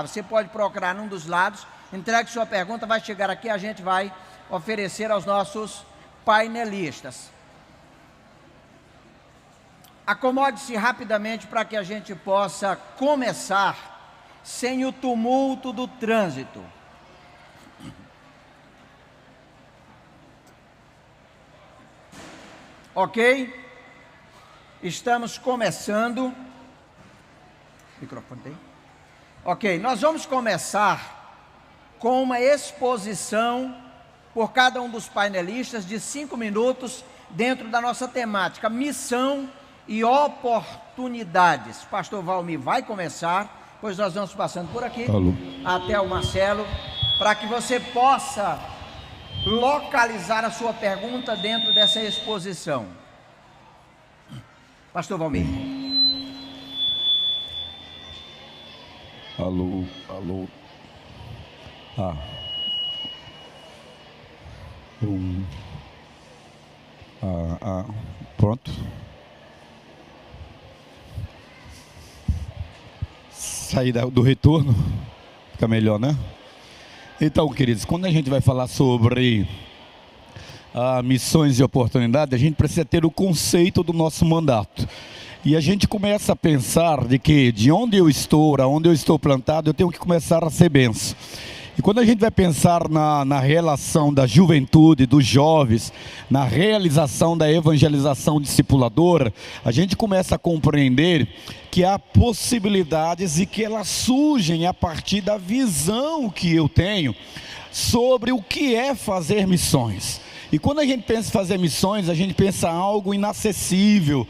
Você pode procurar num dos lados, entregue sua pergunta, vai chegar aqui, a gente vai oferecer aos nossos painelistas. Acomode-se rapidamente para que a gente possa começar sem o tumulto do trânsito. Ok? Estamos começando. Microfone tem? Ok, nós vamos começar com uma exposição por cada um dos painelistas de 5 minutos dentro da nossa temática, missão e oportunidades. O pastor Valmir vai começar, pois nós vamos passando por aqui, até o Marcelo, para que você possa localizar a sua pergunta dentro dessa exposição. Pastor Valmir. Alô. Pronto. Sair do retorno, fica melhor, né? Então, queridos, quando a gente vai falar sobre missões e oportunidades, a gente precisa ter o conceito do nosso mandato. E a gente começa a pensar de que de onde eu estou, aonde eu estou plantado, eu tenho que começar a ser benção. E quando a gente vai pensar na relação da juventude, dos jovens, na realização da evangelização discipuladora, a gente começa a compreender que há possibilidades e que elas surgem a partir da visão que eu tenho sobre o que é fazer missões. E quando a gente pensa em fazer missões, a gente pensa em algo inacessível,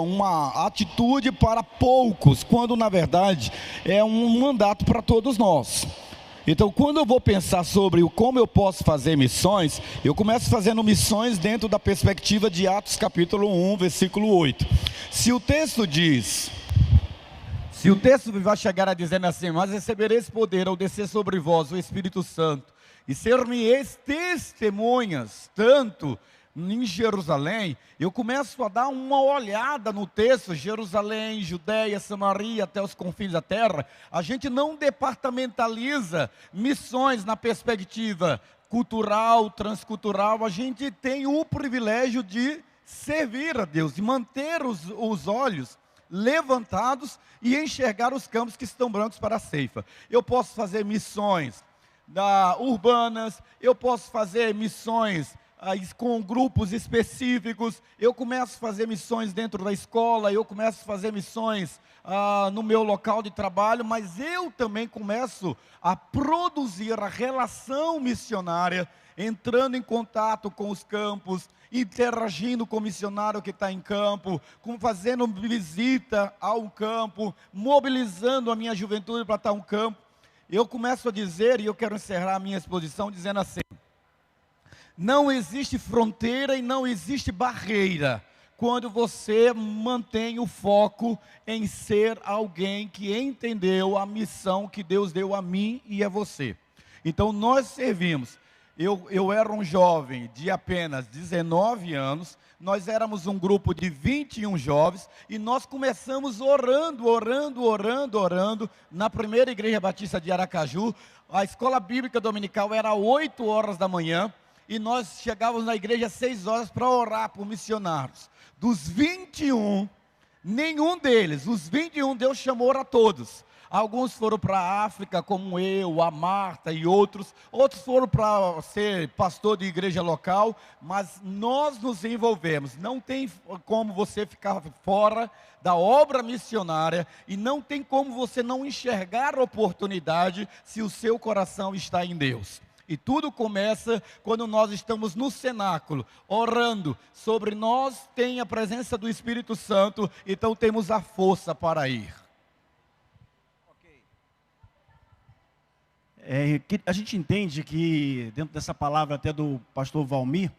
uma atitude para poucos, quando na verdade é um mandato para todos nós. Então, quando eu vou pensar sobre como eu posso fazer missões, eu começo fazendo missões dentro da perspectiva de Atos capítulo 1, versículo 8. Se o texto vai chegar a dizendo assim: mas recebereis poder ao descer sobre vós o Espírito Santo, e ser-me-eis testemunhas, tanto em Jerusalém, eu começo a dar uma olhada no texto, Jerusalém, Judeia, Samaria, até os confins da terra. A gente não departamentaliza missões na perspectiva cultural, transcultural, a gente tem o privilégio de servir a Deus, de manter os olhos levantados e enxergar os campos que estão brancos para a ceifa. Eu posso fazer missões urbanas, eu posso fazer missões com grupos específicos, eu começo a fazer missões dentro da escola, eu começo a fazer missões no meu local de trabalho, mas eu também começo a produzir a relação missionária, entrando em contato com os campos, interagindo com o missionário que está em campo, fazendo visita ao campo, mobilizando a minha juventude para estar no campo. Eu começo a dizer, e eu quero encerrar a minha exposição dizendo assim: não existe fronteira e não existe barreira quando você mantém o foco em ser alguém que entendeu a missão que Deus deu a mim e a você. Então nós servimos. Eu era um jovem de apenas 19 anos, nós éramos um grupo de 21 jovens, e nós começamos orando, na primeira igreja batista de Aracaju. A escola bíblica dominical era 8 horas da manhã, e nós chegávamos na igreja às 6 horas para orar por missionários. Dos 21, nenhum deles, os 21, Deus chamou a todos. Alguns foram para a África, como eu, a Marta e outros foram para ser pastor de igreja local, mas nós nos envolvemos. Não tem como você ficar fora da obra missionária, e não tem como você não enxergar a oportunidade se o seu coração está em Deus. E tudo começa quando nós estamos no cenáculo, orando. Sobre nós tem a presença do Espírito Santo, então temos a força para ir. A gente entende que, dentro dessa palavra até do pastor Valmir,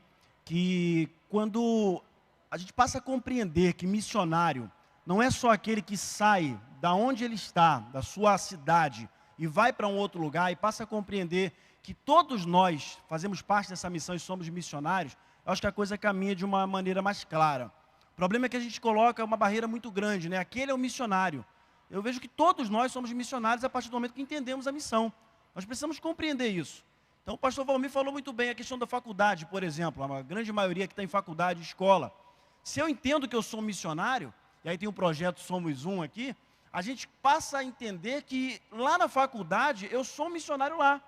que quando a gente passa a compreender que missionário não é só aquele que sai da onde ele está, da sua cidade, e vai para um outro lugar, e passa a compreender que todos nós fazemos parte dessa missão e somos missionários, eu acho que a coisa caminha de uma maneira mais clara. O problema é que a gente coloca uma barreira muito grande, né? Aquele é o missionário. Eu vejo que todos nós somos missionários a partir do momento que entendemos a missão. Nós precisamos compreender isso. Então, o pastor Valmir falou muito bem a questão da faculdade, por exemplo, a grande maioria que está em faculdade, escola. Se eu entendo que eu sou um missionário, e aí tem o projeto Somos Um aqui, a gente passa a entender que lá na faculdade eu sou um missionário lá.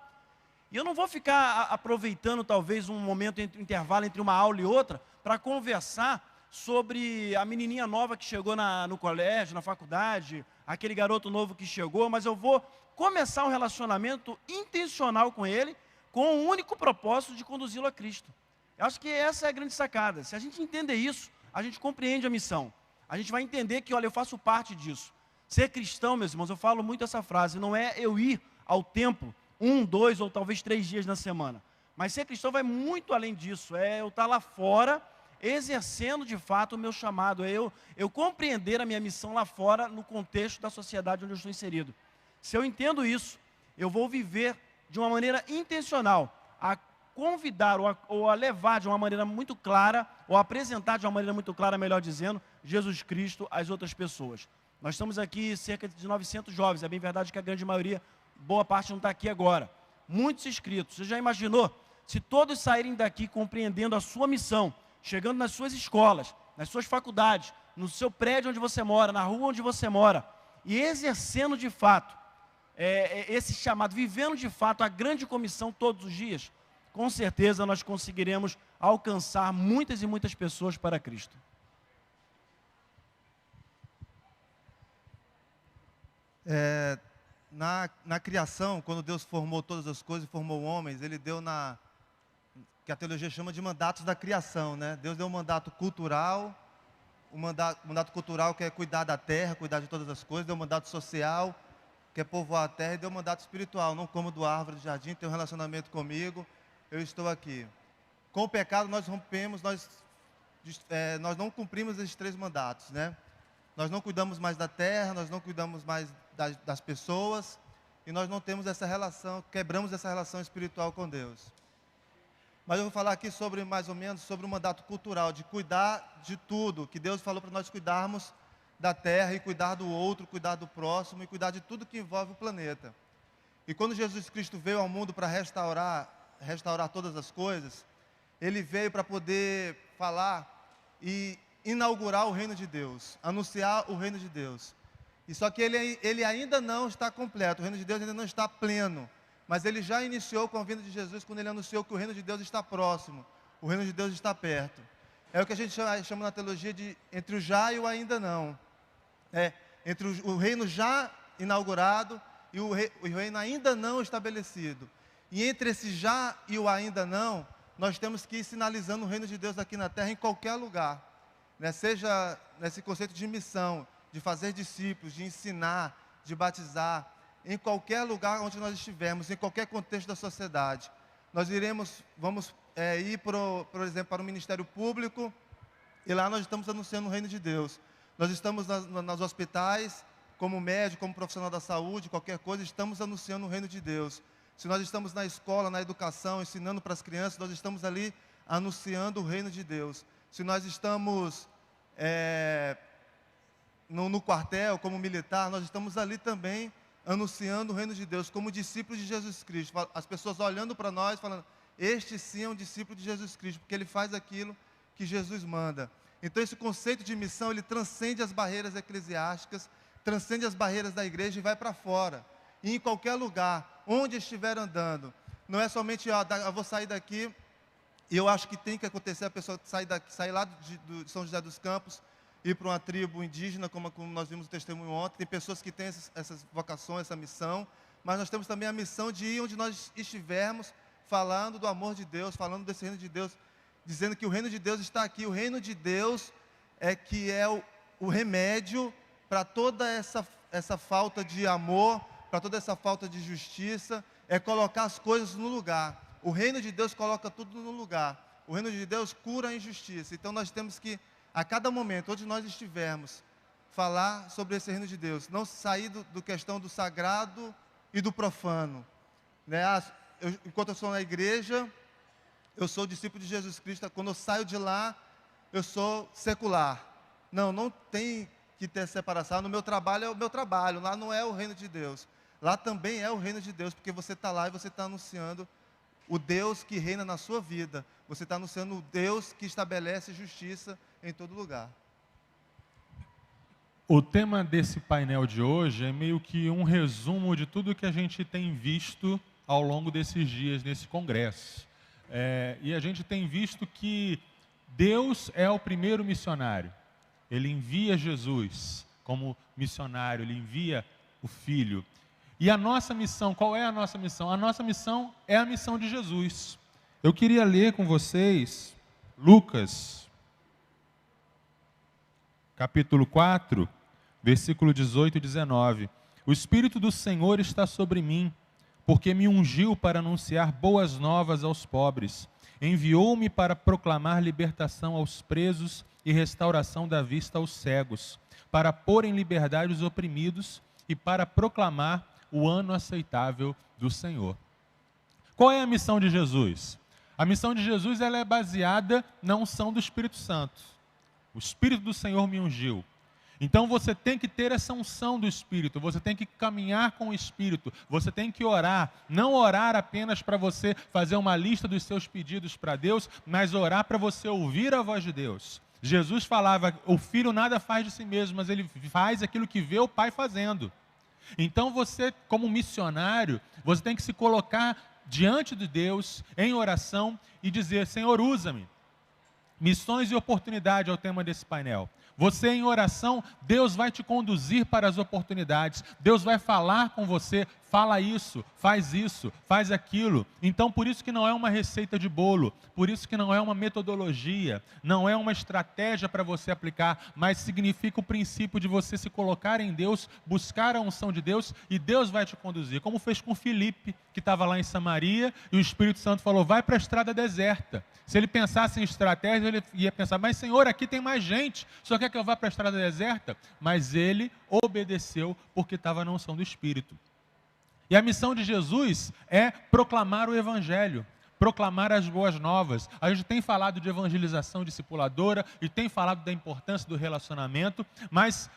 E eu não vou ficar aproveitando talvez um momento entre um intervalo entre uma aula e outra para conversar sobre a menininha nova que chegou no colégio, na faculdade, aquele garoto novo que chegou, mas eu vou começar um relacionamento intencional com ele, com o único propósito de conduzi-lo a Cristo. Eu acho que essa é a grande sacada. Se a gente entender isso, a gente compreende a missão. A gente vai entender que, olha, eu faço parte disso. Ser cristão, meus irmãos, eu falo muito essa frase, não é eu ir ao templo 1, 2 ou talvez 3 dias na semana. Mas ser cristão vai muito além disso, é eu estar lá fora, exercendo de fato o meu chamado, é eu compreender a minha missão lá fora, no contexto da sociedade onde eu estou inserido. Se eu entendo isso, eu vou viver de uma maneira intencional, a convidar ou a levar de uma maneira muito clara, ou a apresentar de uma maneira muito clara, melhor dizendo, Jesus Cristo às outras pessoas. Nós estamos aqui cerca de 900 jovens, é bem verdade que a grande maioria, boa parte não está aqui agora. Muitos inscritos, você já imaginou? Se todos saírem daqui compreendendo a sua missão, chegando nas suas escolas, nas suas faculdades, no seu prédio onde você mora, na rua onde você mora, e exercendo de fato esse chamado, vivendo de fato a grande comissão todos os dias, com certeza nós conseguiremos alcançar muitas e muitas pessoas para Cristo. Na criação, quando Deus formou todas as coisas, formou homens, Ele deu que a teologia chama de mandatos da criação, né? Deus deu um mandato cultural, mandato cultural que é cuidar da terra, cuidar de todas as coisas, deu um mandato social, que é povoar a terra, e deu um mandato espiritual, não como do árvore do jardim, tem um relacionamento comigo, eu estou aqui. Com o pecado nós rompemos, nós não cumprimos esses 3 mandatos, né? Nós não cuidamos mais da terra, nós não cuidamos mais das pessoas, e nós não temos essa relação, quebramos essa relação espiritual com Deus. Mas eu vou falar aqui mais ou menos sobre o mandato cultural, de cuidar de tudo, que Deus falou para nós cuidarmos da terra, e cuidar do outro, cuidar do próximo, e cuidar de tudo que envolve o planeta. E quando Jesus Cristo veio ao mundo para restaurar todas as coisas, Ele veio para poder falar e inaugurar o reino de Deus, anunciar o reino de Deus. E só que ele ainda não está completo, o reino de Deus ainda não está pleno, mas Ele já iniciou com a vinda de Jesus, quando Ele anunciou que o reino de Deus está próximo, o reino de Deus está perto. É o que a gente chama na teologia de entre o já e o ainda não. Entre o reino já inaugurado e o reino ainda não estabelecido. E entre esse já e o ainda não, nós temos que ir sinalizando o reino de Deus aqui na terra, em qualquer lugar, né? Seja nesse conceito de missão, de fazer discípulos, de ensinar, de batizar, em qualquer lugar onde nós estivermos, em qualquer contexto da sociedade. Nós vamos ir, por exemplo, para o Ministério Público, e lá nós estamos anunciando o reino de Deus. Nós estamos nos hospitais, como médico, como profissional da saúde, qualquer coisa, estamos anunciando o reino de Deus. Se nós estamos na escola, na educação, ensinando para as crianças, nós estamos ali anunciando o reino de Deus. Se nós estamos no quartel, como militar, nós estamos ali também anunciando o reino de Deus, como discípulos de Jesus Cristo. As pessoas olhando para nós, falando, este sim é um discípulo de Jesus Cristo, porque ele faz aquilo que Jesus manda. Então esse conceito de missão, ele transcende as barreiras eclesiásticas, transcende as barreiras da igreja e vai para fora. E em qualquer lugar, onde estiver andando. Não é somente, eu vou sair daqui, e eu acho que tem que acontecer, a pessoa sair lá de São José dos Campos, ir para uma tribo indígena, como nós vimos o testemunho ontem. Tem pessoas que têm essas vocações, essa missão, mas nós temos também a missão de ir onde nós estivermos, falando do amor de Deus, falando desse reino de Deus, dizendo que o reino de Deus está aqui. O reino de Deus que é o remédio para toda essa falta de amor, para toda essa falta de justiça, é colocar as coisas no lugar. O reino de Deus coloca tudo no lugar. O reino de Deus cura a injustiça. Então nós temos que, a cada momento, onde nós estivermos, falar sobre esse reino de Deus. Não sair do questão do sagrado e do profano, né? Enquanto eu sou na igreja, eu sou discípulo de Jesus Cristo. Quando eu saio de lá, eu sou secular. Não tem que ter separação. No meu trabalho é o meu trabalho, lá não é o reino de Deus. Lá também é o reino de Deus, porque você está lá e você está anunciando o Deus que reina na sua vida. Você está anunciando o Deus que estabelece justiça em todo lugar. O tema desse painel de hoje é meio que um resumo de tudo que a gente tem visto ao longo desses dias nesse congresso. E a gente tem visto que Deus é o primeiro missionário. Ele envia Jesus como missionário, ele envia o Filho. E a nossa missão, qual é a nossa missão? A nossa missão é a missão de Jesus. Eu queria ler com vocês Lucas, capítulo 4, versículo 18 e 19. O Espírito do Senhor está sobre mim, porque me ungiu para anunciar boas novas aos pobres. Enviou-me para proclamar libertação aos presos e restauração da vista aos cegos, para pôr em liberdade os oprimidos e para proclamar o ano aceitável do Senhor. Qual é a missão de Jesus? A missão de Jesus ela é baseada na unção do Espírito Santo. O Espírito do Senhor me ungiu. Então você tem que ter essa unção do Espírito, você tem que caminhar com o Espírito, você tem que orar, não orar apenas para você fazer uma lista dos seus pedidos para Deus, mas orar para você ouvir a voz de Deus. Jesus falava, o filho nada faz de si mesmo, mas ele faz aquilo que vê o pai fazendo. Então você, como missionário, você tem que se colocar diante de Deus, em oração, e dizer, Senhor, usa-me. Missões e oportunidade é o tema desse painel. Você em oração, Deus vai te conduzir para as oportunidades. Deus vai falar com você, fala isso, faz aquilo. Então, por isso que não é uma receita de bolo, por isso que não é uma metodologia, não é uma estratégia para você aplicar, mas significa o princípio de você se colocar em Deus, buscar a unção de Deus e Deus vai te conduzir. Como fez com Filipe, que estava lá em Samaria e o Espírito Santo falou, vai para a estrada deserta. Se ele pensasse em estratégia, ele ia pensar, mas Senhor, aqui tem mais gente, só quer que eu vá para a estrada deserta? Mas ele obedeceu porque estava na unção do Espírito. E a missão de Jesus é proclamar o Evangelho, proclamar as boas novas. A gente tem falado de evangelização discipuladora e tem falado da importância do relacionamento, mas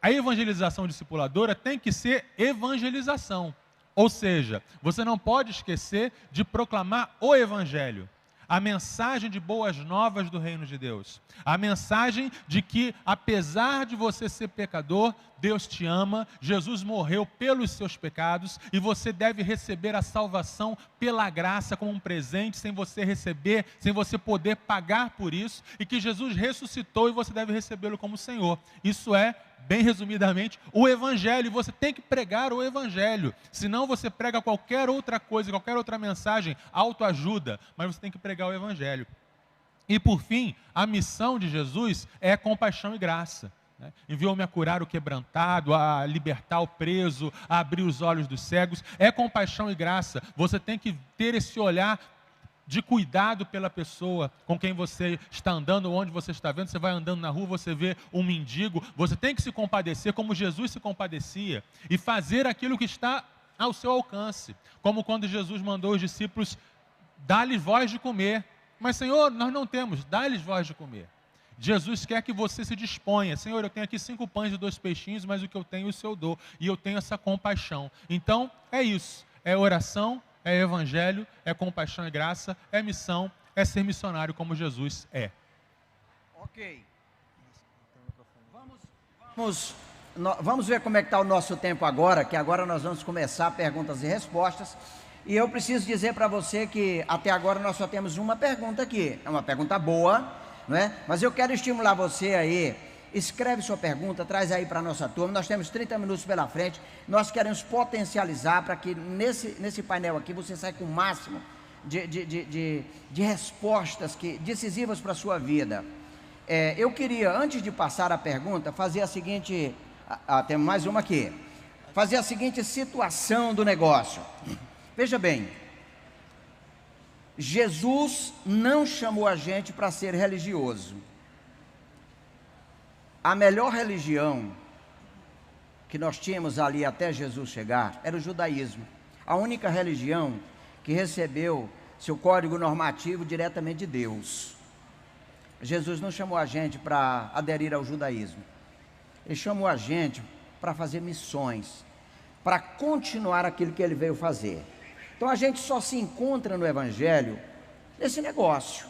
a evangelização discipuladora tem que ser evangelização. Ou seja, você não pode esquecer de proclamar o Evangelho. A mensagem de boas novas do reino de Deus. A mensagem de que, apesar de você ser pecador, Deus te ama, Jesus morreu pelos seus pecados e você deve receber a salvação pela graça como um presente, sem você receber, sem você poder pagar por isso, e que Jesus ressuscitou e você deve recebê-lo como Senhor. Isso é, bem resumidamente, o Evangelho. Você tem que pregar o Evangelho. Senão você prega qualquer outra coisa, qualquer outra mensagem, autoajuda, mas você tem que pregar o Evangelho. E por fim, a missão de Jesus é compaixão e graça. Enviou-me a curar o quebrantado, a libertar o preso, a abrir os olhos dos cegos. É compaixão e graça. Você tem que ter esse olhar de cuidado pela pessoa com quem você está andando, onde você está vendo. Você vai andando na rua, você vê um mendigo, você tem que se compadecer como Jesus se compadecia e fazer aquilo que está ao seu alcance, como quando Jesus mandou os discípulos, dá-lhes voz de comer, mas Senhor, nós não temos, dá-lhes voz de comer. Jesus quer que você se disponha, Senhor, eu tenho aqui 5 pães e 2 peixinhos, mas o que eu tenho, o Senhor dou, e eu tenho essa compaixão. Então, é isso, é oração, é evangelho, é compaixão e graça, é missão, é ser missionário como Jesus é. Ok. Vamos ver como é que está o nosso tempo agora, que agora nós vamos começar perguntas e respostas. E eu preciso dizer para você que até agora nós só temos uma pergunta aqui. É uma pergunta boa, não é? Mas eu quero estimular você aí. Escreve sua pergunta, traz aí para a nossa turma. Nós temos 30 minutos pela frente. Nós queremos potencializar para que nesse painel aqui você saia com o máximo de respostas decisivas para a sua vida. Eu queria, antes de passar a pergunta, fazer a seguinte... temos mais uma aqui. Fazer a seguinte situação do negócio. Veja bem, Jesus não chamou a gente para ser religioso. A melhor religião que nós tínhamos ali até Jesus chegar era o judaísmo. A única religião que recebeu seu código normativo diretamente de Deus. Jesus não chamou a gente para aderir ao judaísmo. Ele chamou a gente para fazer missões, para continuar aquilo que ele veio fazer. Então a gente só se encontra no Evangelho nesse negócio.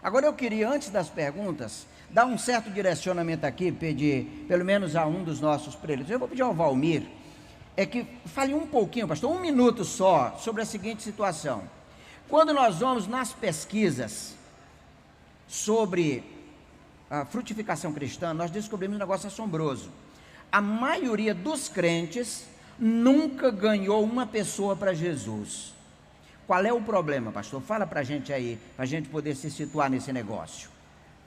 Agora eu queria, antes das perguntas, dar um certo direcionamento aqui, pedir pelo menos a um dos nossos preleitores. Eu vou pedir ao Valmir, que fale um pouquinho, pastor, 1 minuto só, sobre a seguinte situação. Quando nós vamos nas pesquisas sobre a frutificação cristã, nós descobrimos um negócio assombroso. A maioria dos crentes nunca ganhou uma pessoa para Jesus. Qual é o problema, pastor? Fala para a gente aí, para a gente poder se situar nesse negócio.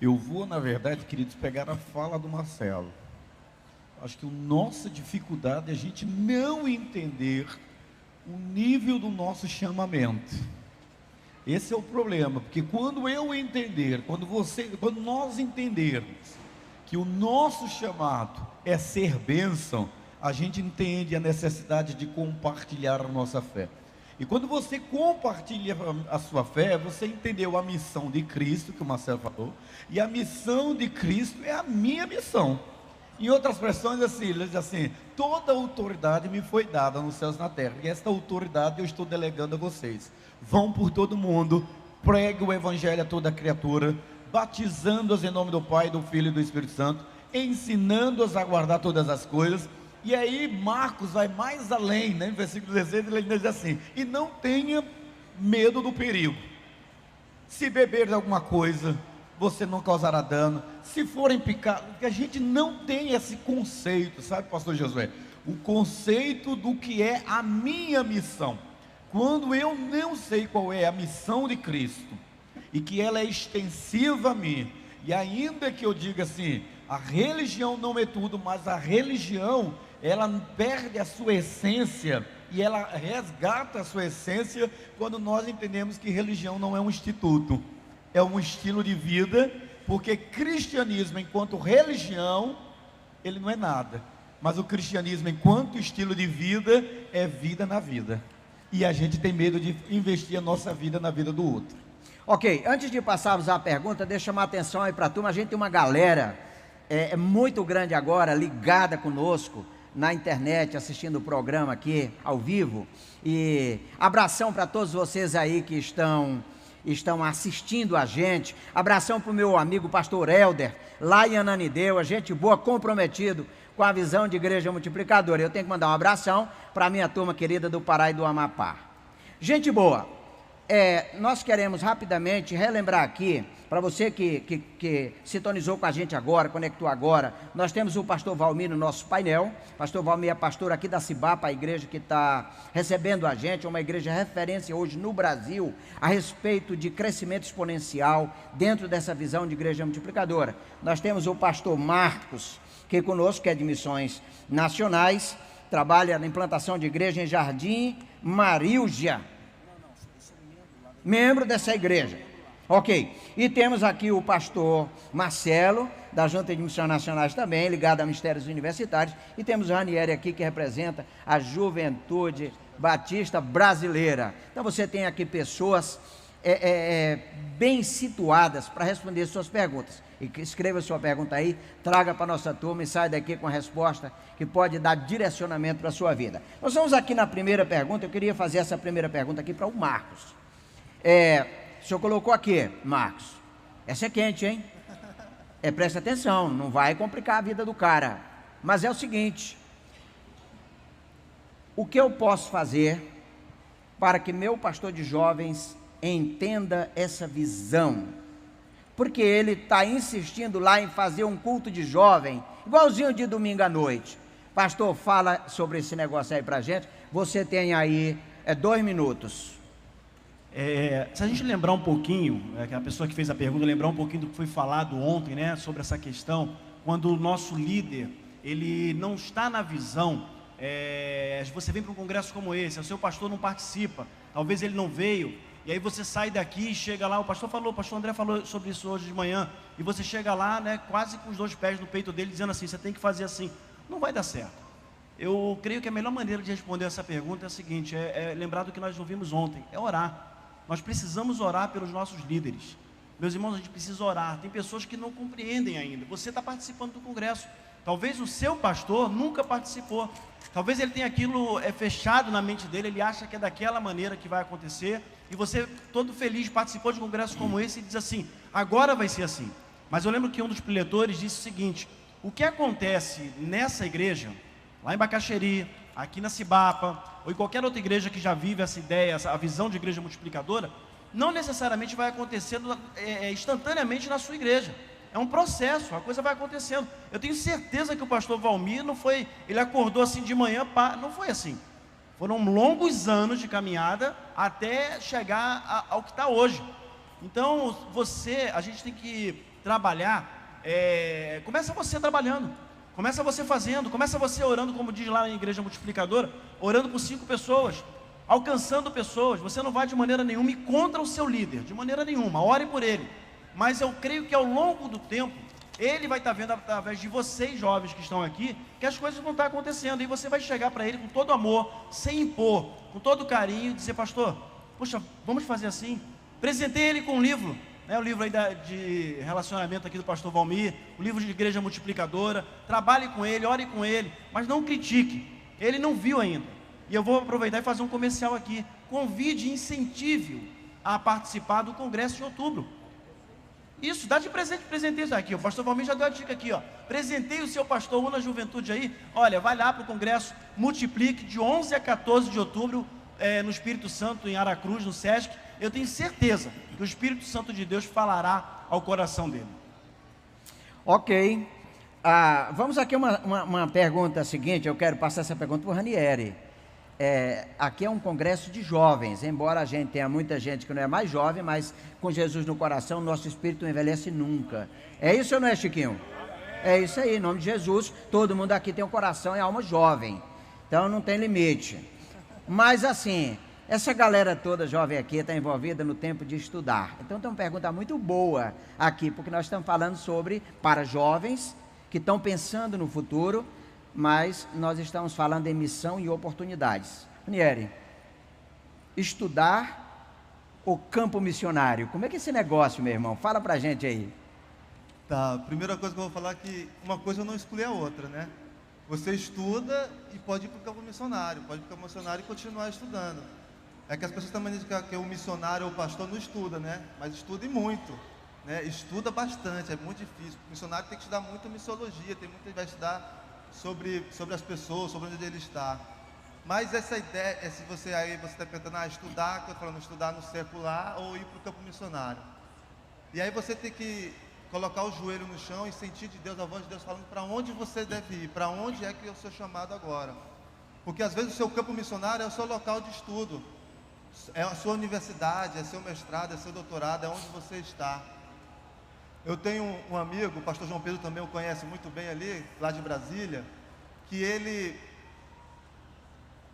Eu vou, na verdade, queridos, pegar a fala do Marcelo. Acho que a nossa dificuldade é a gente não entender o nível do nosso chamamento. Esse é o problema, porque quando nós entendermos que o nosso chamado é ser bênção, a gente entende a necessidade de compartilhar a nossa fé. E quando você compartilha a sua fé, você entendeu a missão de Cristo, que o Marcelo falou, e a missão de Cristo é a minha missão. Em outras expressões, ele diz assim: toda autoridade me foi dada nos céus e na terra, e esta autoridade eu estou delegando a vocês. Vão por todo mundo, pregue o evangelho a toda criatura, batizando-as em nome do Pai, do Filho e do Espírito Santo, ensinando-as a guardar todas as coisas. E aí Marcos vai mais além, né? No versículo 16 ele diz assim: e não tenha medo do perigo. Se beber de alguma coisa, você não causará dano. Se forem picados, porque a gente não tem esse conceito, sabe, pastor Josué? O conceito do que é a minha missão. Quando eu não sei qual é a missão de Cristo, e que ela é extensiva a mim, e ainda que eu diga assim, a religião não é tudo, mas a religião, ela perde a sua essência, e ela resgata a sua essência, quando nós entendemos que religião não é um instituto, é um estilo de vida, porque cristianismo enquanto religião, ele não é nada, mas o cristianismo enquanto estilo de vida, é vida na vida, e a gente tem medo de investir a nossa vida na vida do outro. Ok, antes de passarmos à pergunta, deixa eu chamar a atenção aí para a turma. A gente tem uma galera muito grande agora, ligada conosco na internet, assistindo o programa aqui ao vivo, e abração para todos vocês aí que estão assistindo a gente. Abração para o meu amigo pastor Helder, lá em Ananindeua, gente boa, comprometido com a visão de igreja multiplicadora. Eu tenho que mandar um abração para a minha turma querida do Pará e do Amapá. Gente boa, nós queremos rapidamente relembrar aqui, para você que sintonizou com a gente agora, conectou agora, nós temos o pastor Valmir no nosso painel. Pastor Valmir é pastor aqui da Cibapa, a igreja que está recebendo a gente, é uma igreja referência hoje no Brasil, a respeito de crescimento exponencial, dentro dessa visão de igreja multiplicadora. Nós temos o pastor Marcos, que é conosco, que é de missões nacionais, trabalha na implantação de igreja em Jardim Marília, membro dessa igreja. Ok, e temos aqui o pastor Marcelo, da Junta de Missões Nacionais também, ligado a Ministérios Universitários, e temos o Ranieri aqui, que representa a Juventude Batista Brasileira. Então você tem aqui pessoas bem situadas para responder suas perguntas. E escreva sua pergunta aí, traga para a nossa turma e sai daqui com a resposta que pode dar direcionamento para a sua vida. Nós vamos aqui na primeira pergunta. Eu queria fazer essa primeira pergunta aqui para o Marcos. O senhor colocou aqui, Marcos, essa é quente, hein? Presta atenção, não vai complicar a vida do cara, mas é o seguinte: o que eu posso fazer para que meu pastor de jovens entenda essa visão? Porque ele está insistindo lá em fazer um culto de jovem, igualzinho de domingo à noite. Pastor, fala sobre esse negócio aí para a gente. Você tem aí 2 minutos. Se a gente lembrar um pouquinho, que a pessoa que fez a pergunta, lembrar um pouquinho do que foi falado ontem, né, sobre essa questão, quando o nosso líder, ele não está na visão, você vem para um congresso como esse, o seu pastor não participa, talvez ele não veio, e aí você sai daqui e chega lá, o pastor André falou sobre isso hoje de manhã, e você chega lá, né, quase com os 2 pés no peito dele, dizendo assim: você tem que fazer assim, não vai dar certo. Eu creio que a melhor maneira de responder essa pergunta é a seguinte, lembrar do que nós ouvimos ontem, é orar. Nós precisamos orar pelos nossos líderes. Meus irmãos, a gente precisa orar. Tem pessoas que não compreendem ainda. Você está participando do congresso, Talvez o seu pastor nunca participou. Talvez ele tenha aquilo fechado na mente dele, ele acha que é daquela maneira que vai acontecer, e você, todo feliz, participou de um congresso como esse e diz assim, agora vai ser assim. Mas eu lembro que um dos preletores disse o seguinte, o que acontece nessa igreja, lá em Bacaxeri, aqui na Cibapa, ou em qualquer outra igreja que já vive essa ideia, a visão de igreja multiplicadora, não necessariamente vai acontecendo instantaneamente na sua igreja. É um processo, a coisa vai acontecendo. Eu tenho certeza que o pastor Valmir não foi, ele acordou assim de manhã, não foi assim. Foram longos anos de caminhada até chegar ao que está hoje. Então, a gente tem que trabalhar, começa você trabalhando, começa você fazendo, começa você orando, como diz lá na igreja multiplicadora, orando por 5 pessoas, alcançando pessoas. Você não vai de maneira nenhuma ir contra o seu líder, de maneira nenhuma, ore por ele. Mas eu creio que ao longo do tempo, ele vai estar vendo através de vocês jovens que estão aqui, que as coisas vão estar acontecendo, e você vai chegar para ele com todo amor, sem impor, com todo carinho, e dizer, pastor, poxa, vamos fazer assim. Presentei ele com um livro, o livro aí de relacionamento aqui do pastor Valmir, o livro de igreja multiplicadora, trabalhe com ele, ore com ele, mas não critique, ele não viu ainda. E eu vou aproveitar e fazer um comercial aqui, convide e incentive-o a participar do congresso de outubro. Isso, dá de presente, presentei isso aqui, o pastor Valmir já deu a dica aqui, presentei o seu pastor, una juventude aí, olha, vai lá para o congresso Multiplique, de 11 a 14 de outubro, no Espírito Santo, em Aracruz, no Sesc. Eu tenho certeza que o Espírito Santo de Deus falará ao coração dele. Ok, vamos aqui uma pergunta seguinte, eu quero passar essa pergunta para o Ranieri. Aqui é um congresso de jovens, embora a gente tenha muita gente que não é mais jovem, mas com Jesus no coração, nosso espírito não envelhece nunca. É isso ou não é, Chiquinho? É isso aí, em nome de Jesus, todo mundo aqui tem um coração e alma jovem, então não tem limite. Mas assim, essa galera toda jovem aqui está envolvida no tempo de estudar. Então tem uma pergunta muito boa aqui, porque nós estamos falando para jovens que estão pensando no futuro, mas nós estamos falando em missão e oportunidades. Ranieri, estudar o campo missionário, como é que é esse negócio, meu irmão? Fala pra gente aí. Tá, primeira coisa que eu vou falar é que uma coisa não exclui a outra, né? Você estuda e pode ir para o campo missionário, pode ir para o campo missionário e continuar estudando. É que as pessoas também dizem que o missionário ou o pastor não estuda, né? Mas estuda e muito, né? Estuda bastante, é muito difícil. O missionário tem que estudar muito missiologia, tem muito que vai estudar sobre as pessoas, sobre onde ele está. Mas essa ideia, se você está tentando estudar, que eu estou falando, estudar no secular ou ir para o campo missionário. E aí você tem que colocar o joelho no chão e sentir de Deus, a voz de Deus falando para onde você deve ir, para onde é que é o seu chamado agora. Porque às vezes o seu campo missionário é o seu local de estudo, é a sua universidade, é seu mestrado, é seu doutorado, é onde você está. Eu tenho um amigo, o pastor João Pedro também o conhece muito bem ali, lá de Brasília, que ele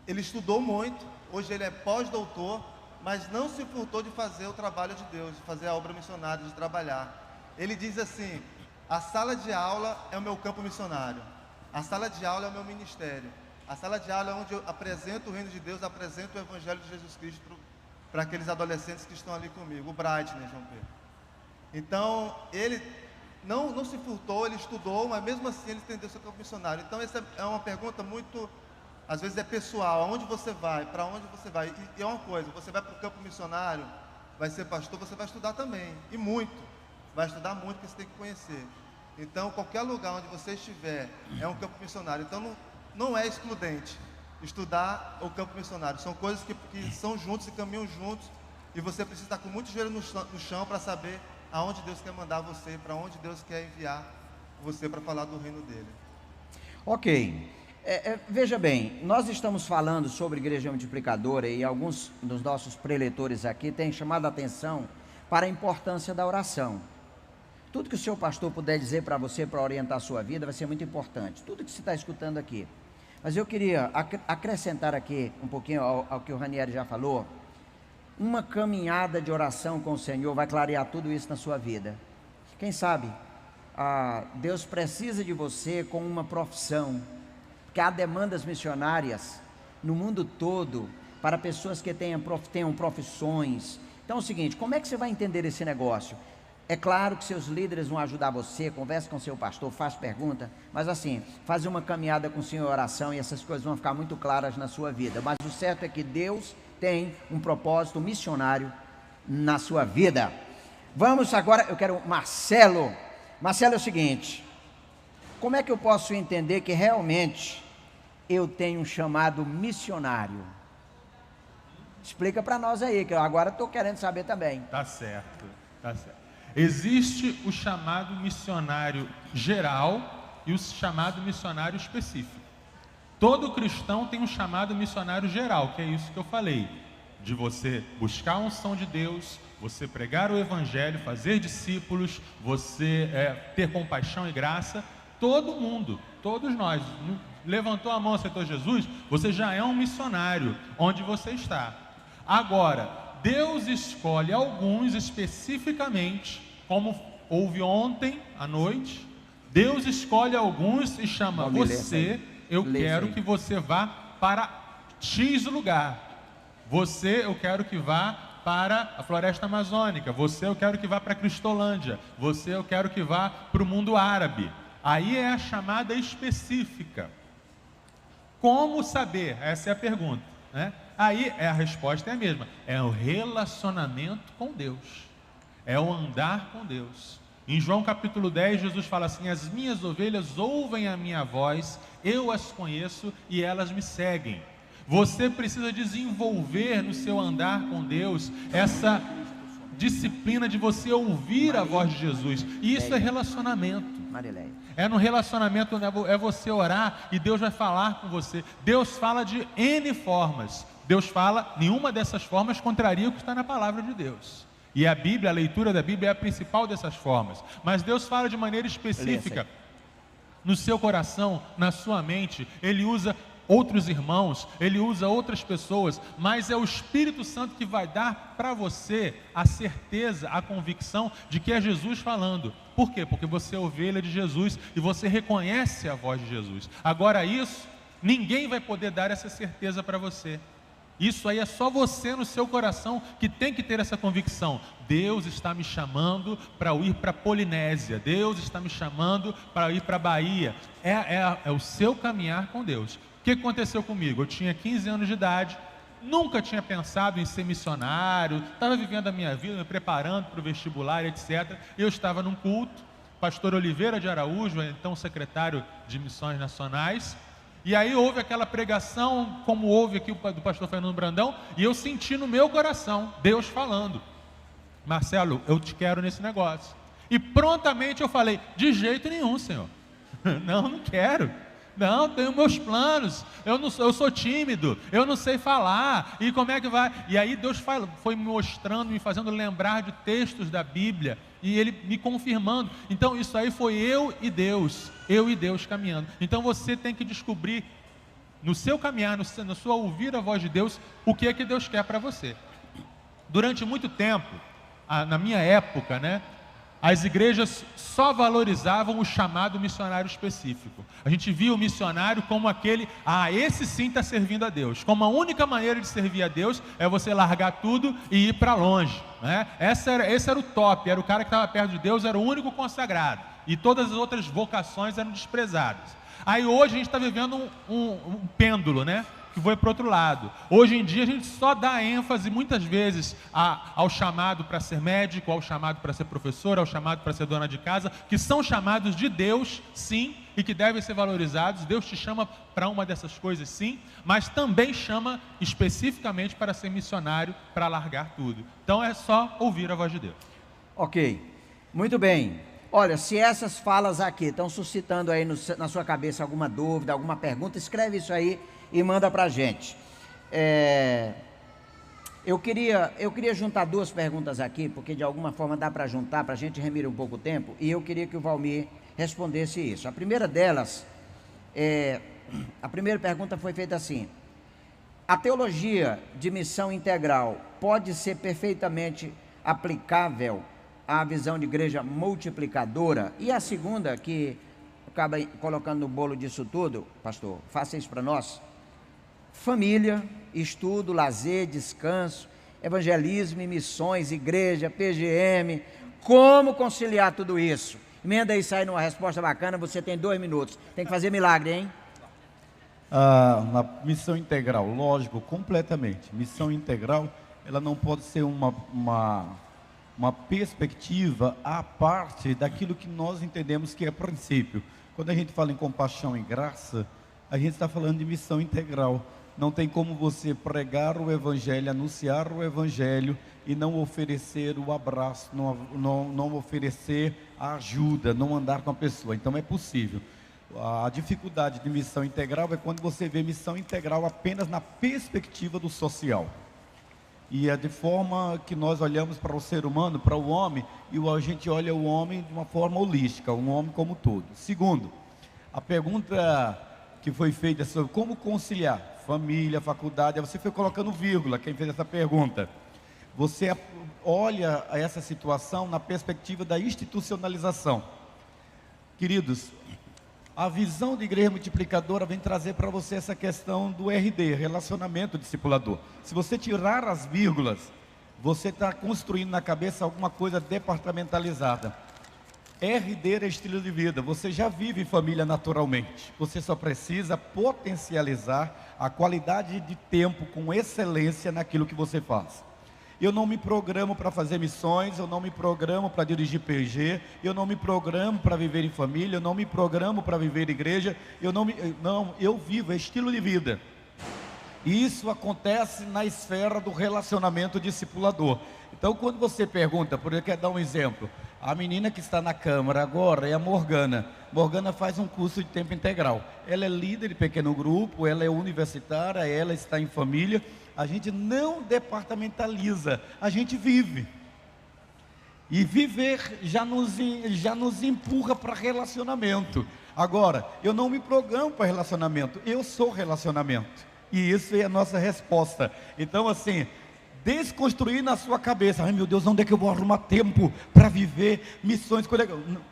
estudou muito, hoje ele é pós-doutor, mas não se furtou de fazer o trabalho de Deus, de fazer a obra missionária, de trabalhar. Ele diz assim, a sala de aula é o meu campo missionário, a sala de aula é o meu ministério, a sala de aula é onde eu apresento o reino de Deus, apresento o evangelho de Jesus Cristo para aqueles adolescentes que estão ali comigo, o Bright, né, João Pedro? Então, ele não se furtou, ele estudou, mas mesmo assim ele entendeu seu campo missionário. Então, essa é uma pergunta muito, às vezes é pessoal, aonde você vai, para onde você vai? E é uma coisa, você vai para o campo missionário, vai ser pastor, você vai estudar também, e muito, vai estudar muito, porque você tem que conhecer. Então, qualquer lugar onde você estiver, é um campo missionário. Então, não é excludente estudar o campo missionário, são coisas que são juntos e caminham juntos, e você precisa estar com muito joelho no chão para saber aonde Deus quer mandar você, para onde Deus quer enviar você para falar do reino dele. Ok, veja bem, nós estamos falando sobre igreja multiplicadora e alguns dos nossos preletores aqui têm chamado a atenção para a importância da oração. Tudo que o seu pastor puder dizer para você, para orientar a sua vida, vai ser muito importante, tudo que você está escutando aqui. Mas eu queria acrescentar aqui um pouquinho ao que o Ranieri já falou. Uma caminhada de oração com o Senhor vai clarear tudo isso na sua vida. Quem sabe, Deus precisa de você com uma profissão, porque há demandas missionárias no mundo todo, para pessoas que tenham profissões. Então é o seguinte, como é que você vai entender esse negócio? É claro que seus líderes vão ajudar você, converse com seu pastor, faz pergunta, mas assim, faz uma caminhada com o Senhor em oração e essas coisas vão ficar muito claras na sua vida. Mas o certo é que Deus tem um propósito missionário na sua vida. Vamos agora, eu quero Marcelo. Marcelo, é o seguinte, como é que eu posso entender que realmente eu tenho um chamado missionário? Explica para nós aí, que eu agora estou querendo saber também. Tá certo, tá certo. Existe o chamado missionário geral e o chamado missionário específico. Todo cristão tem um chamado missionário geral, que é isso que eu falei, de você buscar a unção de Deus, você pregar o evangelho, fazer discípulos, você ter compaixão e graça. Todo mundo, todos nós, levantou a mão, aceitou Jesus, você já é um missionário onde você está. Agora, Deus escolhe alguns especificamente, como houve ontem à noite. Deus escolhe alguns e chama você. Eu quero que você vá para X lugar. Você, eu quero que vá para a floresta amazônica. Você, eu quero que vá para a Cristolândia. Você, eu quero que vá para o mundo árabe. Aí é a chamada específica. Como saber? Essa é a pergunta, né? Aí a resposta é a mesma. É o relacionamento com Deus. É o andar com Deus. Em João capítulo 10, Jesus fala assim: as minhas ovelhas ouvem a minha voz, eu as conheço e elas me seguem. Você precisa desenvolver no seu andar com Deus essa disciplina de você ouvir a voz de Jesus. E isso é relacionamento. É no relacionamento, é você orar e Deus vai falar com você. Deus fala de N formas. Deus fala, nenhuma dessas formas contraria o que está na palavra de Deus. E a Bíblia, a leitura da Bíblia é a principal dessas formas. Mas Deus fala de maneira específica no seu coração, na sua mente. Ele usa outros irmãos, ele usa outras pessoas, mas é o Espírito Santo que vai dar para você a certeza, a convicção de que é Jesus falando. Por quê? Porque você é ovelha de Jesus e você reconhece a voz de Jesus. Agora isso, ninguém vai poder dar essa certeza para você. Isso aí é só você no seu coração que tem que ter essa convicção. Deus está me chamando para ir para a Polinésia. Deus está me chamando para ir para a Bahia. É o seu caminhar com Deus. O que aconteceu comigo? Eu tinha 15 anos de idade, nunca tinha pensado em ser missionário, estava vivendo a minha vida, me preparando para o vestibular, etc. Eu estava num culto, pastor Oliveira de Araújo, então secretário de Missões Nacionais, e aí houve aquela pregação, como houve aqui do pastor Fernando Brandão, e eu senti no meu coração, Deus falando: Marcelo, eu te quero nesse negócio. E prontamente eu falei: de jeito nenhum, Senhor. Não quero. Não, tenho meus planos, eu sou tímido, eu não sei falar, e como é que vai? E aí Deus foi me mostrando, me fazendo lembrar de textos da Bíblia, e Ele me confirmando. Então isso aí foi eu e Deus caminhando. Então você tem que descobrir, no seu caminhar, no seu ouvir a voz de Deus, o que é que Deus quer para você. Durante muito tempo, na minha época, né? As igrejas só valorizavam o chamado missionário específico. A gente via o missionário como aquele, esse sim está servindo a Deus. Como a única maneira de servir a Deus é você largar tudo e ir para longe, né? Esse era o top, era o cara que estava perto de Deus, era o único consagrado. E todas as outras vocações eram desprezadas. Aí hoje a gente está vivendo um pêndulo, né? Que foi para o outro lado. Hoje em dia a gente só dá ênfase muitas vezes ao chamado para ser médico, ao chamado para ser professor, ao chamado para ser dona de casa, que são chamados de Deus, sim, e que devem ser valorizados. Deus te chama para uma dessas coisas, sim, mas também chama especificamente para ser missionário, para largar tudo. Então é só ouvir a voz de Deus. Ok, muito bem. Olha, se essas falas aqui estão suscitando aí na sua cabeça alguma dúvida, alguma pergunta, escreve isso aí e manda para a gente. Eu queria juntar duas perguntas aqui, porque de alguma forma dá para juntar, para a gente remir um pouco o tempo, e eu queria que o Valmir respondesse isso. A primeira delas, a primeira pergunta foi feita assim: a teologia de missão integral pode ser perfeitamente aplicável à visão de igreja multiplicadora? E a segunda, que acaba colocando no bolo disso tudo, pastor, faça isso para nós: família, estudo, lazer, descanso, evangelismo e missões, igreja, PGM, Como conciliar tudo isso? Emenda aí, sai numa resposta bacana, você tem 2 minutos. Tem que fazer milagre, hein? Na missão integral, lógico, completamente. Missão integral, ela não pode ser uma perspectiva à parte daquilo que nós entendemos que é princípio. Quando a gente fala em compaixão e graça, a gente está falando de missão integral. Não tem como você pregar o Evangelho, anunciar o Evangelho e não oferecer o abraço, não oferecer a ajuda, não andar com a pessoa. Então é possível. A dificuldade de missão integral é quando você vê missão integral apenas na perspectiva do social. E é de forma que nós olhamos para o ser humano, para o homem, e a gente olha o homem de uma forma holística, um homem como um todo. Segundo, a pergunta que foi feita sobre como conciliar família, faculdade, você foi colocando vírgula, quem fez essa pergunta. Você olha essa situação na perspectiva da institucionalização. Queridos, a visão de igreja multiplicadora vem trazer para você essa questão do RD, relacionamento discipulador. Se você tirar as vírgulas, você está construindo na cabeça alguma coisa departamentalizada. RD é estilo de vida, você já vive família naturalmente. Você só precisa potencializar a qualidade de tempo com excelência naquilo que você faz. Eu não me programo para fazer missões, eu não me programo para dirigir PG, eu não me programo para viver em família, eu não me programo para viver em igreja, eu vivo, é estilo de vida. E isso acontece na esfera do relacionamento discipulador. Então, quando você pergunta, por exemplo, quer dar um exemplo, a menina que está na Câmara agora é a Morgana. Morgana faz um curso de tempo integral. Ela é líder de pequeno grupo, ela é universitária, ela está em família. A gente não departamentaliza, a gente vive. E viver já nos empurra para relacionamento. Agora, eu não me programo para relacionamento, eu sou relacionamento. E isso é a nossa resposta. Então, assim, desconstruir na sua cabeça, ai meu Deus, onde é que eu vou arrumar tempo para viver missões?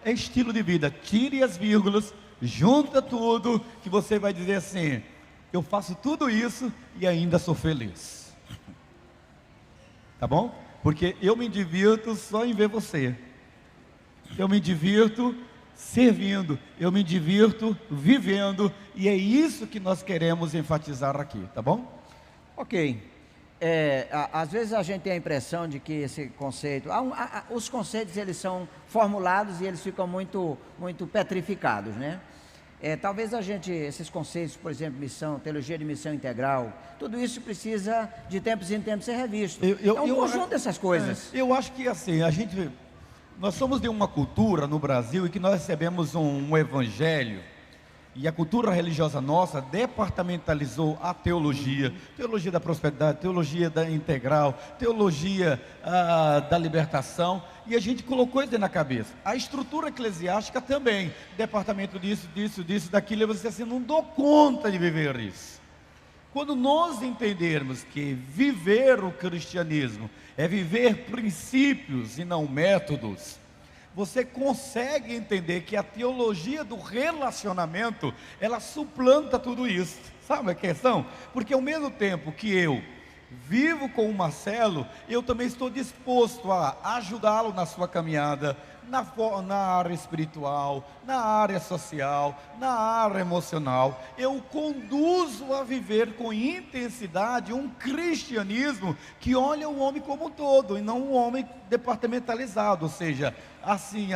É estilo de vida, tire as vírgulas, junta tudo, que você vai dizer assim, eu faço tudo isso e ainda sou feliz. Tá bom? Porque eu me divirto só em ver você. Eu me divirto servindo, eu me divirto vivendo, e é isso que nós queremos enfatizar aqui, tá bom? Ok. Às vezes a gente tem a impressão de que esse conceito, os conceitos eles são formulados e eles ficam muito petrificados, né? Talvez esses conceitos, por exemplo, missão, teologia de missão integral, tudo isso precisa de tempos em tempos ser revisto. Um conjunto dessas coisas. Eu acho que assim, nós somos de uma cultura no Brasil em que nós recebemos um evangelho, e a cultura religiosa nossa departamentalizou a teologia, teologia da prosperidade, teologia da integral, teologia da libertação, e a gente colocou isso na cabeça. A estrutura eclesiástica também, departamento disso, daquilo, e você assim, não dou conta de viver isso. Quando nós entendermos que viver o cristianismo é viver princípios e não métodos, você consegue entender que a teologia do relacionamento, ela suplanta tudo isso. Sabe a questão? Porque ao mesmo tempo que eu vivo com o Marcelo, eu também estou disposto a ajudá-lo na sua caminhada, na área espiritual, na área social, na área emocional. Eu conduzo a viver com intensidade um cristianismo que olha o homem como um todo, e não um homem departamentalizado, ou seja, assim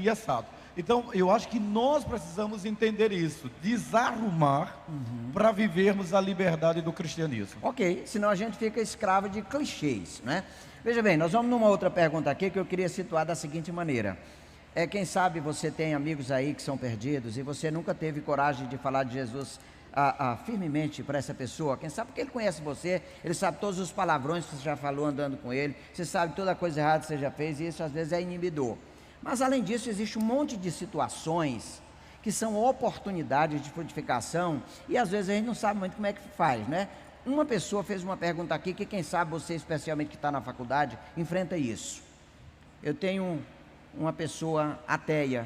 e assado. Então, eu acho que nós precisamos entender isso, desarrumar para vivermos a liberdade do cristianismo. Ok, senão a gente fica escravo de clichês, né? Veja bem, nós vamos numa outra pergunta aqui que eu queria situar da seguinte maneira. Quem sabe você tem amigos aí que são perdidos e você nunca teve coragem de falar de Jesus firmemente para essa pessoa. Quem sabe porque ele conhece você, ele sabe todos os palavrões que você já falou andando com ele, você sabe toda a coisa errada que você já fez, e isso às vezes é inibidor. Mas além disso, existe um monte de situações que são oportunidades de frutificação e às vezes a gente não sabe muito como é que faz, né? Uma pessoa fez uma pergunta aqui que quem sabe você, especialmente que está na faculdade, enfrenta isso. Eu tenho uma pessoa ateia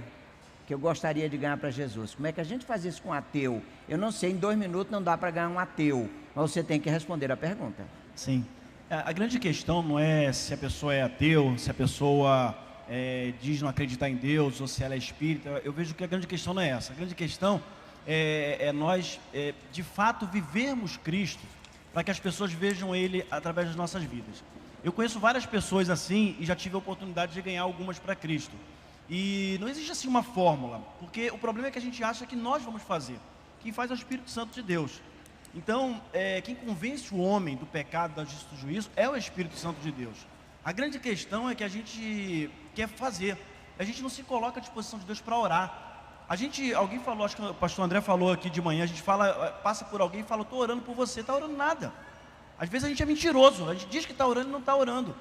que eu gostaria de ganhar para Jesus. Como é que a gente faz isso com um ateu? Eu não sei, em 2 minutos não dá para ganhar um ateu, mas você tem que responder a pergunta. Sim. A grande questão não é se a pessoa é ateu, se a pessoa diz não acreditar em Deus, ou se ela é espírita. Eu vejo que a grande questão não é essa. A grande questão é nós, de fato, vivermos Cristo, para que as pessoas vejam Ele através das nossas vidas. Eu conheço várias pessoas assim, e já tive a oportunidade de ganhar algumas para Cristo. E não existe assim uma fórmula, porque o problema é que a gente acha que nós vamos fazer. Quem faz é o Espírito Santo de Deus. Então, quem convence o homem do pecado, da justiça e do juízo, é o Espírito Santo de Deus. A grande questão é que a gente quer fazer. A gente não se coloca à disposição de Deus para orar. Alguém falou, acho que o pastor André falou aqui de manhã, a gente passa por alguém e fala, estou orando por você, está orando nada. Às vezes a gente é mentiroso, a gente diz que está orando e não está orando.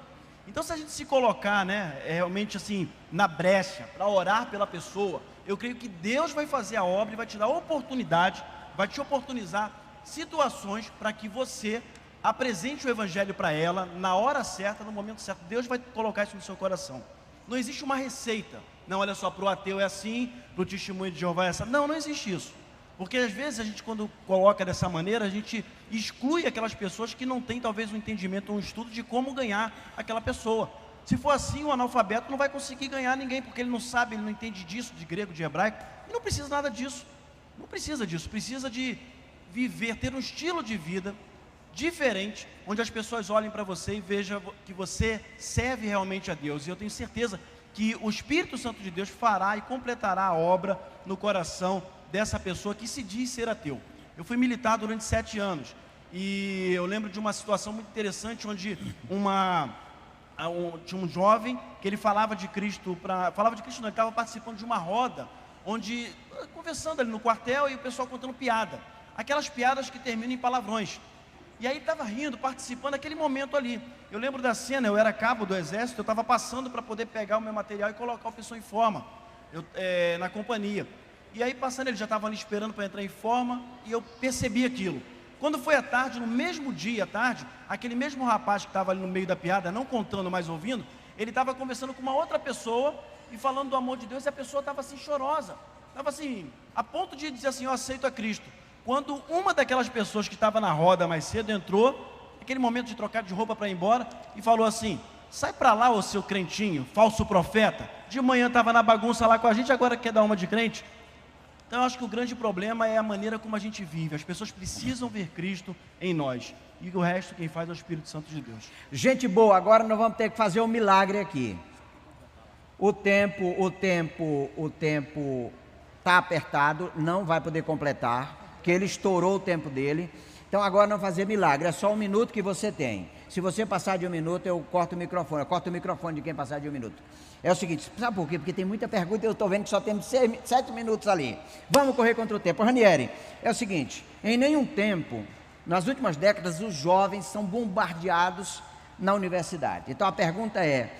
Então, se a gente se colocar, realmente assim, na brecha, para orar pela pessoa, eu creio que Deus vai fazer a obra e vai te dar oportunidade, vai te oportunizar situações para que você apresente o Evangelho para ela, na hora certa, no momento certo. Deus vai colocar isso no seu coração. Não existe uma receita. Não, olha só, para o ateu é assim, para o testemunho de Jeová é assim. Não existe isso. Porque às vezes a gente, quando coloca dessa maneira, a gente exclui aquelas pessoas que não têm talvez um entendimento, um estudo de como ganhar aquela pessoa. Se for assim, o analfabeto não vai conseguir ganhar ninguém, porque ele não sabe, ele não entende disso, de grego, de hebraico, e não precisa nada disso. Não precisa disso, precisa de viver, ter um estilo de vida diferente, onde as pessoas olhem para você e vejam que você serve realmente a Deus. E eu tenho certeza que o Espírito Santo de Deus fará e completará a obra no coração dessa pessoa que se diz ser ateu. Eu fui militar durante 7 anos e eu lembro de uma situação muito interessante onde tinha um jovem que ele falava de Cristo, ele estava participando de uma roda, onde, conversando ali no quartel e o pessoal contando piada, aquelas piadas que terminam em palavrões. E aí ele estava rindo, participando daquele momento ali. Eu lembro da cena, eu era cabo do exército, eu estava passando para poder pegar o meu material e colocar o pessoal em forma, na companhia. E aí passando, ele já estava ali esperando para entrar em forma, e eu percebi aquilo. Quando foi à tarde, no mesmo dia à tarde, aquele mesmo rapaz que estava ali no meio da piada, não contando, mas ouvindo, ele estava conversando com uma outra pessoa, e falando do amor de Deus, e a pessoa estava assim chorosa, estava assim, a ponto de dizer assim, eu aceito a Cristo. Quando uma daquelas pessoas que estava na roda mais cedo entrou, aquele momento de trocar de roupa para ir embora, e falou assim, sai para lá, ô seu crentinho, falso profeta, de manhã estava na bagunça lá com a gente, agora quer dar uma de crente. Então eu acho que o grande problema é a maneira como a gente vive. As pessoas precisam ver Cristo em nós, e o resto quem faz é o Espírito Santo de Deus. Gente boa, agora nós vamos ter que fazer um milagre aqui. O tempo está apertado, não vai poder completar, porque ele estourou o tempo dele. Então agora não fazer milagre, é só 1 minuto que você tem. Se você passar de 1 minuto, eu corto o microfone. Eu corto o microfone de quem passar de 1 minuto. É o seguinte, sabe por quê? Porque tem muita pergunta e eu estou vendo que só temos 7 minutos ali. Vamos correr contra o tempo. Ranieri, é o seguinte, em nenhum tempo, nas últimas décadas, os jovens são bombardeados na universidade. Então a pergunta é,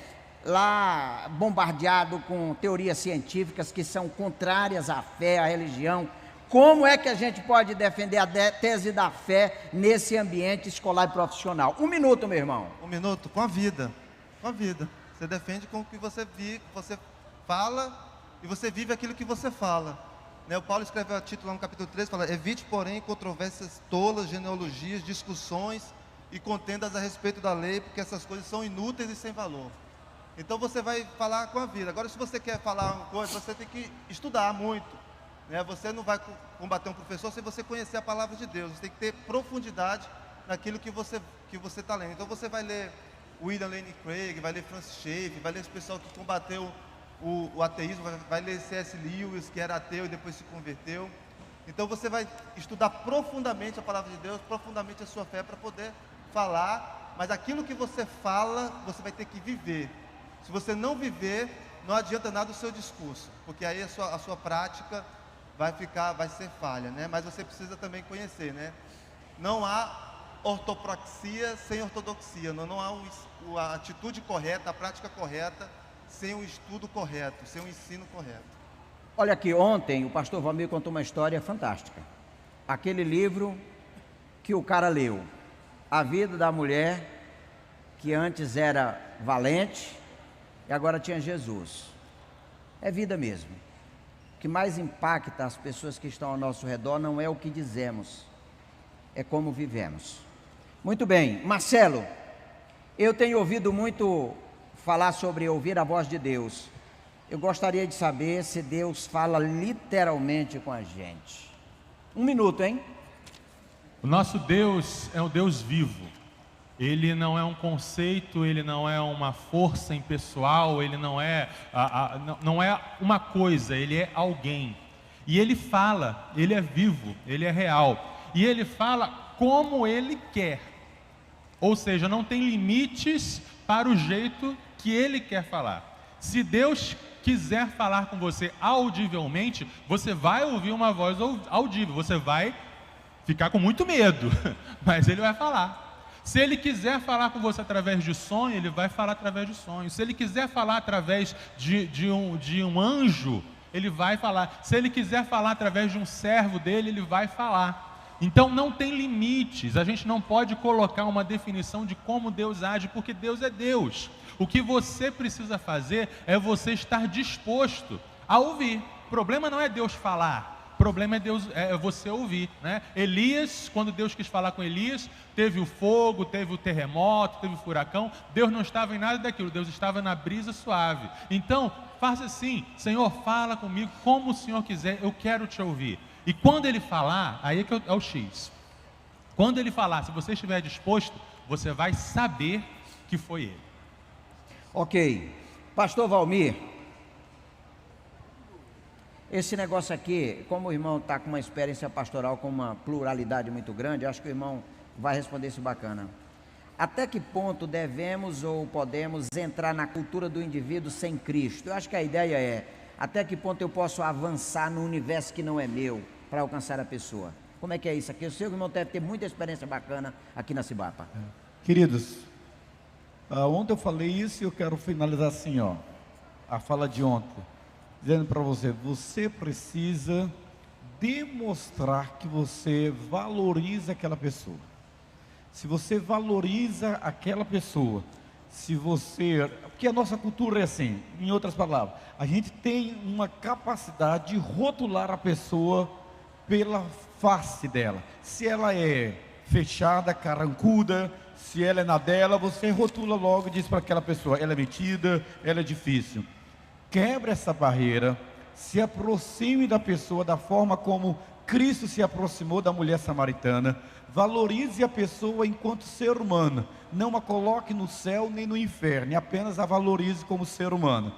lá bombardeado com teorias científicas que são contrárias à fé, à religião, como é que a gente pode defender a tese da fé nesse ambiente escolar e profissional? 1 minuto, meu irmão. 1 minuto, com a vida. Com a vida. Você defende com o que você fala e você vive aquilo que você fala. O Paulo escreveu a título lá no capítulo 3, fala, evite, porém, controvérsias tolas, genealogias, discussões e contendas a respeito da lei, porque essas coisas são inúteis e sem valor. Então você vai falar com a vida. Agora, se você quer falar uma coisa, você tem que estudar muito. Você não vai combater um professor sem você conhecer a palavra de Deus. Você tem que ter profundidade naquilo que você está lendo. Então você vai ler William Lane Craig, vai ler Francis Schaeffer, vai ler esse pessoal que combateu o ateísmo, vai ler C.S. Lewis, que era ateu e depois se converteu. Então você vai estudar profundamente a palavra de Deus, profundamente a sua fé, para poder falar, mas aquilo que você fala, você vai ter que viver. Se você não viver, não adianta nada o seu discurso, porque aí a sua prática vai ser falha, Mas você precisa também conhecer, Não há ortopraxia sem ortodoxia, não há a atitude correta, a prática correta, sem o estudo correto, sem o ensino correto. Olha aqui, ontem o pastor Valmir contou uma história fantástica. Aquele livro que o cara leu, a vida da mulher que antes era valente e agora tinha Jesus. É vida mesmo. O que mais impacta as pessoas que estão ao nosso redor não é o que dizemos, é como vivemos. Muito bem, Marcelo, eu tenho ouvido muito falar sobre ouvir a voz de Deus, eu gostaria de saber se Deus fala literalmente com a gente. 1 minuto, hein? O nosso Deus é um Deus vivo. Ele não é um conceito, ele não é uma força impessoal, ele não é uma coisa, ele é alguém. E ele fala, ele é vivo, ele é real. E ele fala como ele quer. Ou seja, não tem limites para o jeito que ele quer falar. Se Deus quiser falar com você audivelmente, você vai ouvir uma voz audível, você vai ficar com muito medo, mas ele vai falar. Se ele quiser falar com você através de sonho, ele vai falar através de sonho. Se ele quiser falar através de um anjo, ele vai falar. Se ele quiser falar através de um servo dele, ele vai falar. Então não tem limites, a gente não pode colocar uma definição de como Deus age, porque Deus é Deus. O que você precisa fazer é você estar disposto a ouvir. O problema não é Deus falar. O problema é você ouvir, né? Elias, quando Deus quis falar com Elias, teve o fogo, teve o terremoto, teve o furacão. Deus não estava em nada daquilo, Deus estava na brisa suave. Então, faça assim: Senhor, fala comigo como o Senhor quiser, eu quero te ouvir. E quando Ele falar, aí é o X. Quando Ele falar, se você estiver disposto, você vai saber que foi Ele. Ok. Pastor Valmir, esse negócio aqui, como o irmão está com uma experiência pastoral com uma pluralidade muito grande, acho que o irmão vai responder isso bacana. Até que ponto devemos ou podemos entrar na cultura do indivíduo sem Cristo? Eu acho que a ideia é, até que ponto eu posso avançar no universo que não é meu, para alcançar a pessoa? Como é que é isso aqui? O seu irmão deve ter muita experiência bacana aqui na Cibapa. Queridos, ontem eu falei isso e eu quero finalizar assim, ó, a fala de ontem. Dizendo para você, você precisa demonstrar que você valoriza aquela pessoa. Se você valoriza aquela pessoa, se você... Porque a nossa cultura é assim, em outras palavras, a gente tem uma capacidade de rotular a pessoa pela face dela. Se ela é fechada, carrancuda, se ela é na dela, você rotula logo e diz para aquela pessoa, ela é metida, ela é difícil. Quebre essa barreira, se aproxime da pessoa da forma como Cristo se aproximou da mulher samaritana. Valorize a pessoa enquanto ser humano, não a coloque no céu nem no inferno, apenas a valorize como ser humano.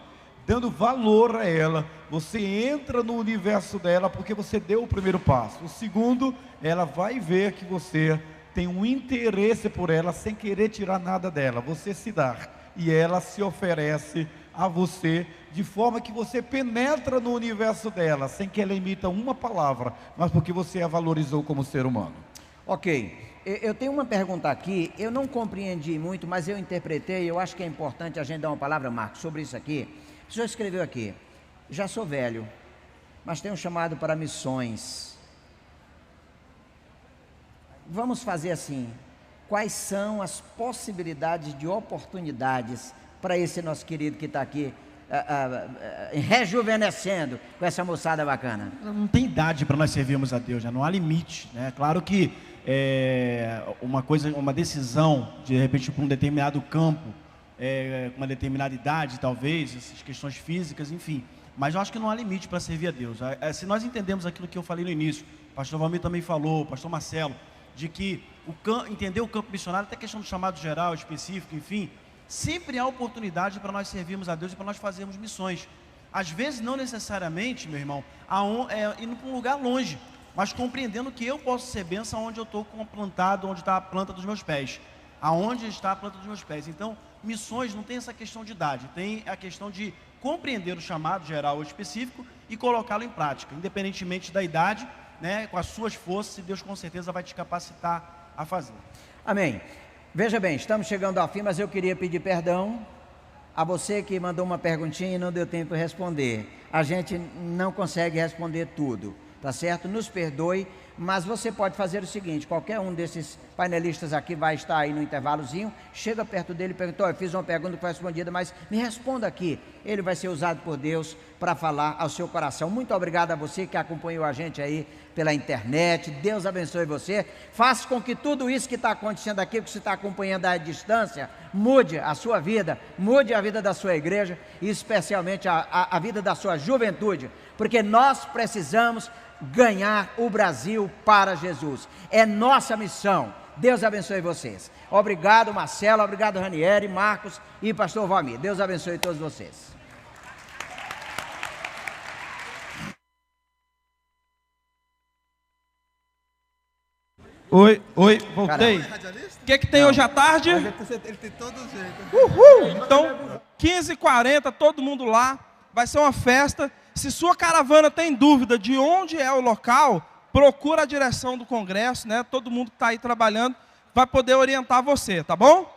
Dando valor a ela, você entra no universo dela porque você deu o primeiro passo. O segundo, ela vai ver que você tem um interesse por ela sem querer tirar nada dela, você se dá e ela se oferece a você, de forma que você penetra no universo dela, sem que ela emita uma palavra, mas porque você a valorizou como ser humano. Ok, eu tenho uma pergunta aqui, eu não compreendi muito, mas eu interpretei, eu acho que é importante a gente dar uma palavra, Marcos, sobre isso aqui. O senhor escreveu aqui, já sou velho, mas tenho um chamado para missões. Vamos fazer assim, quais são as possibilidades de oportunidades para esse nosso querido que está aqui rejuvenescendo com essa moçada bacana? Não tem idade para nós servirmos a Deus, né? Não há limite, né? Claro que uma decisão de repente para um determinado campo, com uma determinada idade talvez, essas questões físicas, enfim, mas eu acho que não há limite para servir a Deus. Se nós entendemos aquilo que eu falei no início, o pastor Valmir também falou, o pastor Marcelo, de que entender o campo missionário, até questão do chamado geral, específico, enfim, sempre há oportunidade para nós servirmos a Deus e para nós fazermos missões. Às vezes não necessariamente, meu irmão, indo para um lugar longe, mas compreendendo que eu posso ser bênção onde eu estou plantado, onde está a planta dos meus pés. Aonde está a planta dos meus pés. Então, missões não tem essa questão de idade, tem a questão de compreender o chamado geral ou específico e colocá-lo em prática, independentemente da idade, né, com as suas forças, e Deus com certeza vai te capacitar a fazer. Amém. Veja bem, estamos chegando ao fim, mas eu queria pedir perdão a você que mandou uma perguntinha e não deu tempo de responder. A gente não consegue responder tudo, tá certo? Nos perdoe, mas você pode fazer o seguinte: qualquer um desses painelistas aqui vai estar aí no intervalozinho, chega perto dele e pergunta: eu fiz uma pergunta que foi respondida, mas me responda aqui. Ele vai ser usado por Deus para falar ao seu coração. Muito obrigado a você que acompanhou a gente aí pela internet. Deus abençoe você. Faça com que tudo isso que está acontecendo aqui, que você está acompanhando à distância, mude a sua vida, mude a vida da sua igreja e especialmente a vida da sua juventude, porque nós precisamos ganhar o Brasil para Jesus. É nossa missão. Deus abençoe vocês. Obrigado, Marcelo, obrigado, Ranieri, Marcos e pastor Valmir. Deus abençoe todos vocês. Oi, voltei. O que tem hoje à tarde? Ele tem todo jeito. Então, 15h40, todo mundo lá. Vai ser uma festa. Se sua caravana tem dúvida de onde é o local, procura a direção do congresso, né? Todo mundo que está aí trabalhando vai poder orientar você, tá bom?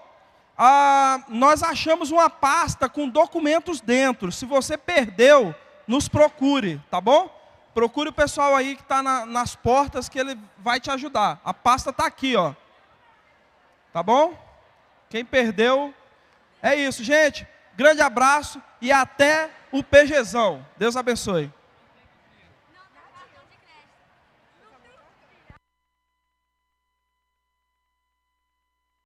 Nós achamos uma pasta com documentos dentro. Se você perdeu, nos procure, tá bom? Procure o pessoal aí que está nas portas, que ele vai te ajudar. A pasta está aqui, ó. Tá bom? Quem perdeu, é isso, gente. Grande abraço e até o PGzão. Deus abençoe.